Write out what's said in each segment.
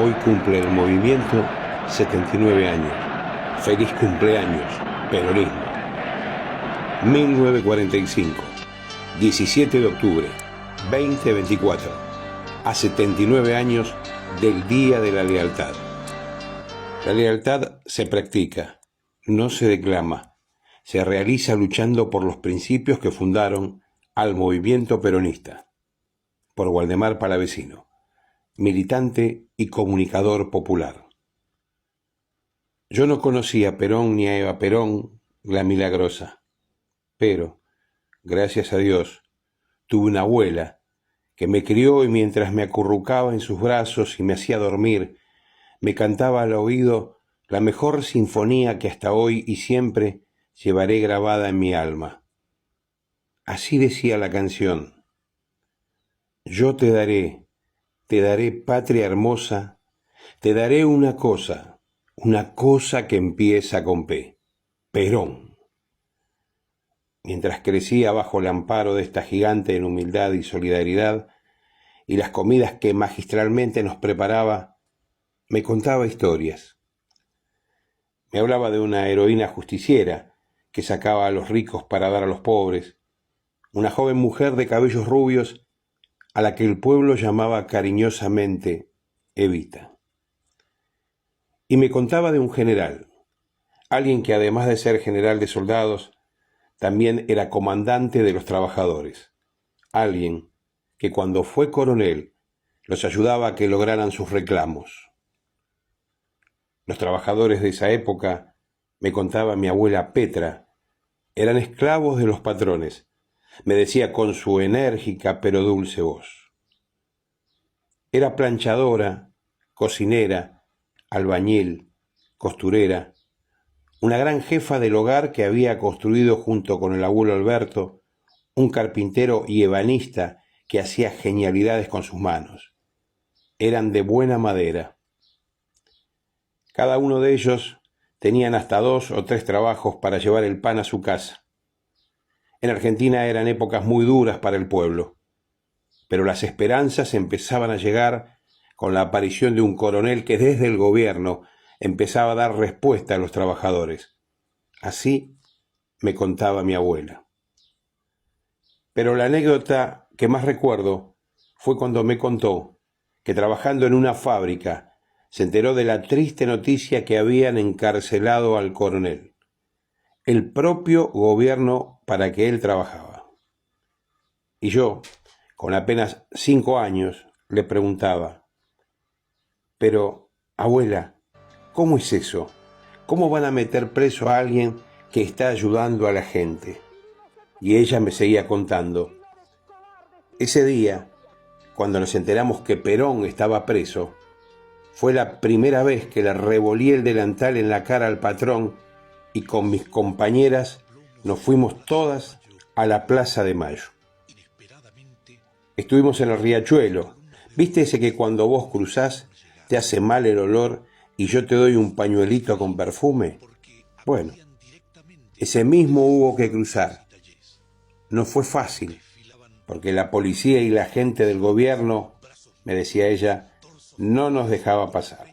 Hoy cumple el movimiento 79 años. Feliz cumpleaños, peronismo. 1945, 17 de octubre, 2024. A 79 años del Día de la Lealtad. La lealtad se practica, no se declama, se realiza luchando por los principios que fundaron al movimiento peronista. Por Waldemar Palavecino, militante y comunicador popular. Yo no conocía a Perón ni a Eva Perón, la milagrosa, pero, gracias a Dios, tuve una abuela que me crió y mientras me acurrucaba en sus brazos y me hacía dormir, me cantaba al oído la mejor sinfonía que hasta hoy y siempre llevaré grabada en mi alma. Así decía la canción: yo te daré patria hermosa, te daré una cosa que empieza con P, Perón. Mientras crecía bajo el amparo de esta gigante en humildad y solidaridad, y las comidas que magistralmente nos preparaba, me contaba historias. Me hablaba de una heroína justiciera que sacaba a los ricos para dar a los pobres, una joven mujer de cabellos rubios a la que el pueblo llamaba cariñosamente Evita. Y me contaba de un general, alguien que además de ser general de soldados, también era comandante de los trabajadores, alguien que cuando fue coronel los ayudaba a que lograran sus reclamos. Los trabajadores de esa época, me contaba mi abuela Petra, eran esclavos de los patrones, me decía con su enérgica pero dulce voz. Era planchadora, cocinera, albañil, costurera, una gran jefa del hogar que había construido junto con el abuelo Alberto, un carpintero y ebanista que hacía genialidades con sus manos. Eran de buena madera. Cada uno de ellos tenían hasta 2 o 3 trabajos para llevar el pan a su casa. En Argentina eran épocas muy duras para el pueblo, pero las esperanzas empezaban a llegar con la aparición de un coronel que desde el gobierno empezaba a dar respuesta a los trabajadores. Así me contaba mi abuela. Pero la anécdota que más recuerdo fue cuando me contó que trabajando en una fábrica se enteró de la triste noticia que habían encarcelado al coronel, el propio gobierno para que él trabajaba. Y yo, con apenas 5 años, le preguntaba: pero, abuela, ¿cómo es eso? ¿Cómo van a meter preso a alguien que está ayudando a la gente? Y ella me seguía contando. Ese día, cuando nos enteramos que Perón estaba preso, fue la primera vez que le revolí el delantal en la cara al patrón y con mis compañeras nos fuimos todas a la Plaza de Mayo. Estuvimos en el riachuelo. ¿Viste ese que cuando vos cruzás te hace mal el olor y yo te doy un pañuelito con perfume? Bueno, ese mismo hubo que cruzar. No fue fácil, porque la policía y la gente del gobierno, me decía ella, no nos dejaba pasar.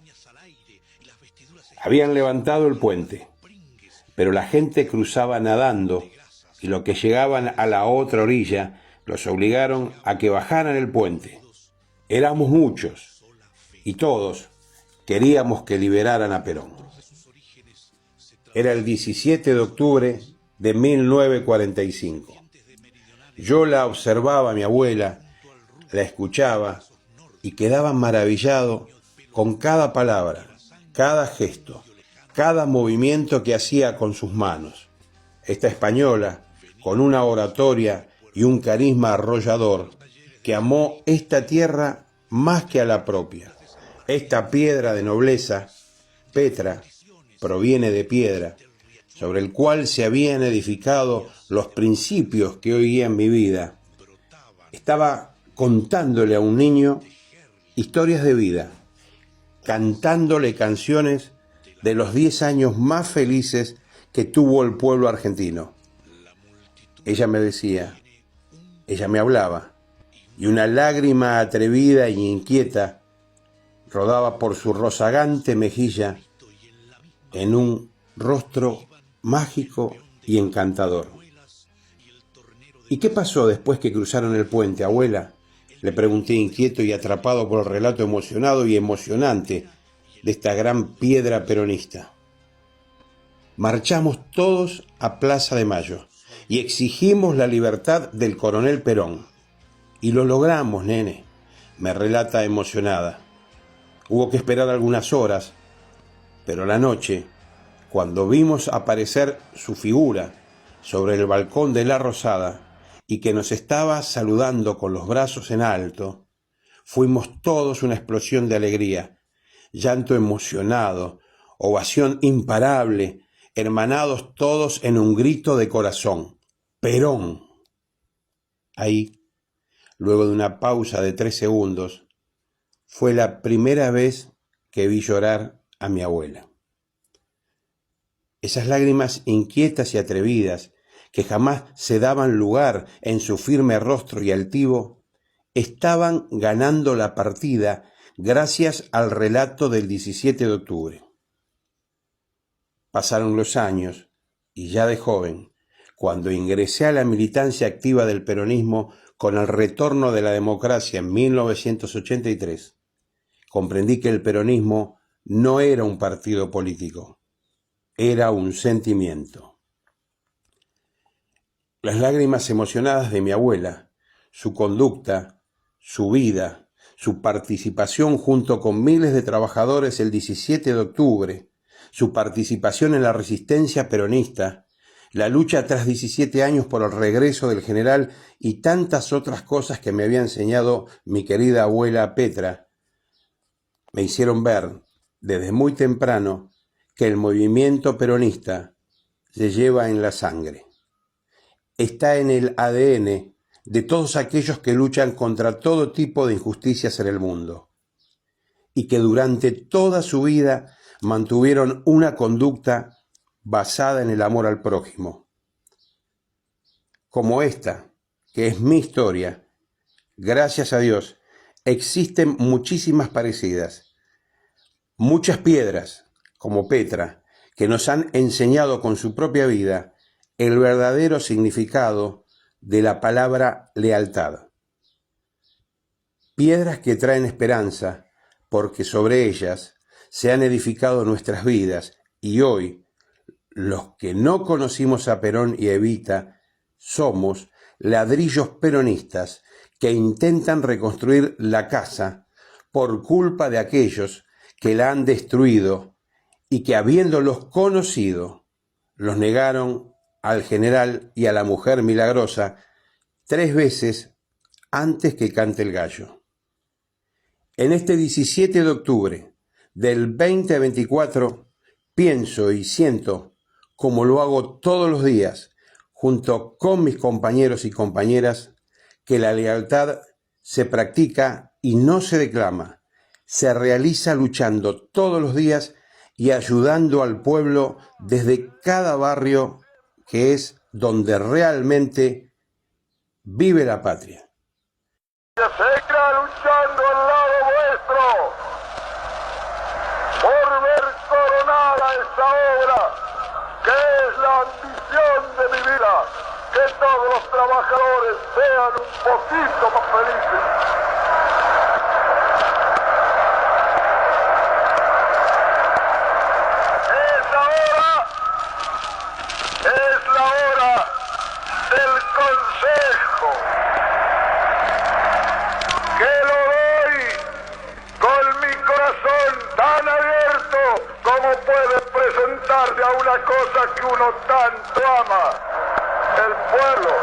Habían levantado el puente, pero la gente cruzaba nadando y los que llegaban a la otra orilla los obligaron a que bajaran el puente. Éramos muchos y todos queríamos que liberaran a Perón. Era el 17 de octubre de 1945. Yo la observaba a mi abuela, la escuchaba y quedaba maravillado con cada palabra, cada gesto, cada movimiento que hacía con sus manos. Esta española, con una oratoria y un carisma arrollador, que amó esta tierra más que a la propia. Esta piedra de nobleza, Petra, proviene de piedra, sobre el cual se habían edificado los principios que hoy guían mi vida. Estaba contándole a un niño historias de vida, cantándole canciones de los 10 años más felices que tuvo el pueblo argentino. Ella me decía, ella me hablaba, y una lágrima atrevida e inquieta rodaba por su rozagante mejilla en un rostro mágico y encantador. ¿Y qué pasó después que cruzaron el puente, abuela?, le pregunté inquieto y atrapado por el relato emocionado y emocionante de esta gran piedra peronista. Marchamos todos a Plaza de Mayo y exigimos la libertad del coronel Perón. Y lo logramos, nene, me relata emocionada. Hubo que esperar algunas horas, pero a la noche, cuando vimos aparecer su figura sobre el balcón de La Rosada y que nos estaba saludando con los brazos en alto, fuimos todos una explosión de alegría, llanto emocionado, ovación imparable, hermanados todos en un grito de corazón: ¡Perón! Ahí, luego de una pausa de 3 segundos, fue la primera vez que vi llorar a mi abuela. Esas lágrimas inquietas y atrevidas, que jamás se daban lugar en su firme rostro y altivo, estaban ganando la partida gracias al relato del 17 de octubre. Pasaron los años, y ya de joven, cuando ingresé a la militancia activa del peronismo con el retorno de la democracia en 1983, comprendí que el peronismo no era un partido político, era un sentimiento. Las lágrimas emocionadas de mi abuela, su conducta, su vida, su participación junto con miles de trabajadores el 17 de octubre, su participación en la resistencia peronista, la lucha tras 17 años por el regreso del general y tantas otras cosas que me había enseñado mi querida abuela Petra, me hicieron ver desde muy temprano que el movimiento peronista se lleva en la sangre. Está en el ADN de todos aquellos que luchan contra todo tipo de injusticias en el mundo y que durante toda su vida mantuvieron una conducta basada en el amor al prójimo. Como esta, que es mi historia, gracias a Dios, existen muchísimas parecidas. Muchas piedras, como Petra, que nos han enseñado con su propia vida el verdadero significado de la palabra lealtad. Piedras que traen esperanza, porque sobre ellas se han edificado nuestras vidas, y hoy, los que no conocimos a Perón y Evita, somos ladrillos peronistas que intentan reconstruir la casa por culpa de aquellos que la han destruido y que, habiéndolos conocido, los negaron al general y a la mujer milagrosa 3 veces antes que cante el gallo. En este 17 de octubre del 2024 pienso y siento, como lo hago todos los días, junto con mis compañeros y compañeras, que la lealtad se practica y no se declama, se realiza luchando todos los días y ayudando al pueblo desde cada barrio, que es donde realmente vive la patria. Seguirá luchando al lado vuestro por ver coronada esta obra, que es la ambición de mi vida, que todos los trabajadores sean un poquito más felices. Es la hora del consejo, que lo doy con mi corazón tan abierto como puede presentarle a una cosa que uno tanto ama, el pueblo.